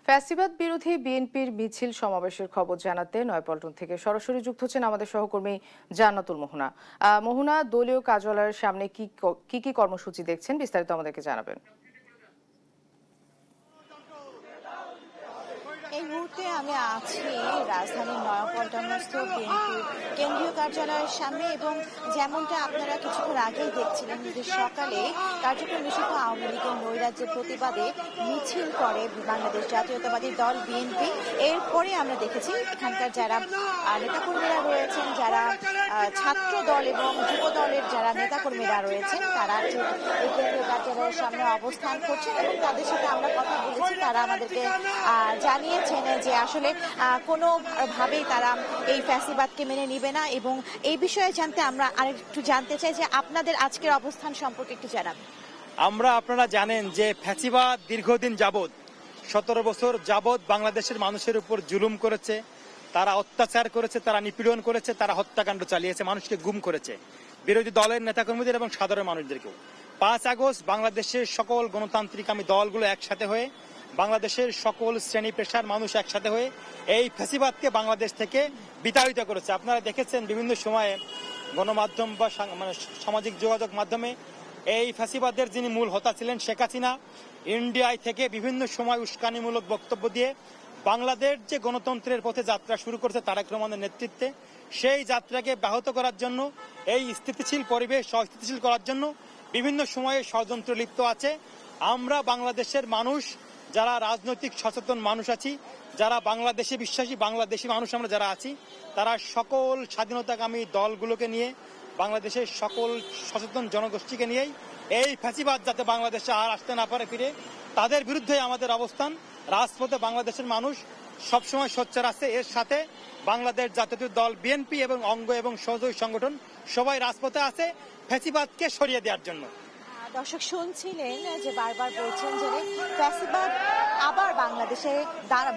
ফ্যাসিবাদ বিরোধী বিএনপির মিছিল সমাবেশের খবর জানাতে নয়াপল্টন থেকে সরাসরি যুক্ত হচ্ছেন আমাদের সহকর্মী জান্নাতুল মোহনা। মোহনা, দলীয় কার্যালয়ের সামনে কি কি কর্মসূচি দেখছেন, বিস্তারিত আমাদেরকে জানাবেন। এই মুহূর্তে আমি আছি রাজধানীর নয়াপল্টনস্থ বিএনপির কেন্দ্রীয় কার্যালয়ের সামনে, এবং যেমনটা আপনারা কিছুক্ষণ আগেই দেখছিলেন যে সকালে কার্যক্রম নিষিদ্ধ আওয়ামী লীগের নৈরাজ্যের প্রতিবাদে মিছিল করে বাংলাদেশ জাতীয়তাবাদী দল বিএনপি। এরপরে আমরা দেখেছি এখানকার যারা নেতাকর্মীরা রয়েছেন, যারা ছাত্র দল এবং যুব দলের যারা নেতাকর্মীরা রয়েছেন, তারা এই কেন্দ্রীয় কার্যালয়ের সামনে অবস্থান করছেন এবং তাদের সাথে আমরা কথা বলেছি। তারা আমাদেরকে জানিয়েছেন যে আসলে কোনোভাবেই তারা এই ফ্যাসিবাদকে মেনে নিবে না, এবং এই বিষয়ে জানতে আমরা আরেকটু জানতে চাই যে আপনাদের আজকের অবস্থান সম্পর্কে একটু জানাবেন। আপনারা জানেন যে ফ্যাসিবাদ দীর্ঘদিন যাবৎ 17 বছর যাবৎ বাংলাদেশের মানুষের উপর জুলুম করেছে, তারা অত্যাচার করেছে, তারা নিপীড়ন করেছে, তারা হত্যাকাণ্ড চালিয়েছে, মানুষকে গুম করেছে, বিরোধী দলের নেতাকর্মীদের এবং সাধারণ মানুষদেরকেও। 5 আগস্ট বাংলাদেশের সকল গণতান্ত্রিক দলগুলো একসাথে হয়ে, বাংলাদেশের সকল শ্রেণী পেশার মানুষ একসাথে হয়ে এই ফ্যাসিবাদকে বাংলাদেশ থেকে বিতাড়িত করেছে। আপনারা দেখেছেন বিভিন্ন সময়ে গণমাধ্যম বা সামাজিক যোগাযোগ মাধ্যমে এই ফ্যাসিবাদের যিনি মূল হোতা ছিলেন শেখ হাসিনা, ইন্ডিয়ায় থেকে বিভিন্ন সময় উস্কানিমূলক বক্তব্য দিয়ে বাংলাদেশ যে গণতন্ত্রের পথে যাত্রা শুরু করেছে তারেক রহমানের নেতৃত্বে, সেই যাত্রাকে ব্যাহত করার জন্য, এই স্থিতিশীল পরিবেশ অস্থিতিশীল করার জন্য বিভিন্ন সময়ে ষড়যন্ত্র লিপ্ত আছে। আমরা বাংলাদেশের মানুষ, যারা রাজনৈতিক সচেতন মানুষ আছি, যারা বাংলাদেশে বিশ্বাসী বাংলাদেশি মানুষ আমরা যারা আছি, তারা সকল স্বাধীনতাকামী দলগুলোকে নিয়ে, বাংলাদেশের সকল সচেতন জনগোষ্ঠীকে নিয়েই এই ফ্যাসিবাদ যাতে বাংলাদেশে আর আসতে না পারে ফিরে, তাদের বিরুদ্ধে আমাদের অবস্থান। রাজপথে বাংলাদেশের মানুষ সবসময় সোচ্চার আছে। এর সাথে বাংলাদেশ জাতীয় দল বিএনপি এবং অঙ্গ এবং সহযোগী সংগঠন সবাই রাজপথে আছে ফ্যাসিবাদকে সরিয়ে দেওয়ার জন্য। দর্শক শুনছিলেন যে বারবার বলছেন যে ফ্যাসিবাদ আবার বাংলাদেশে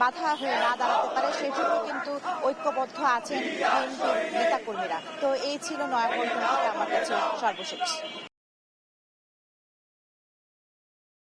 বাধা হয়ে না দাঁড়াতে পারে, সেজন্য কিন্তু ঐক্যবদ্ধ আছেন বিএনপির নেতাকর্মীরা। তো এই ছিল নয়াপল্টন থেকে আমার কাছে সর্বশেষ।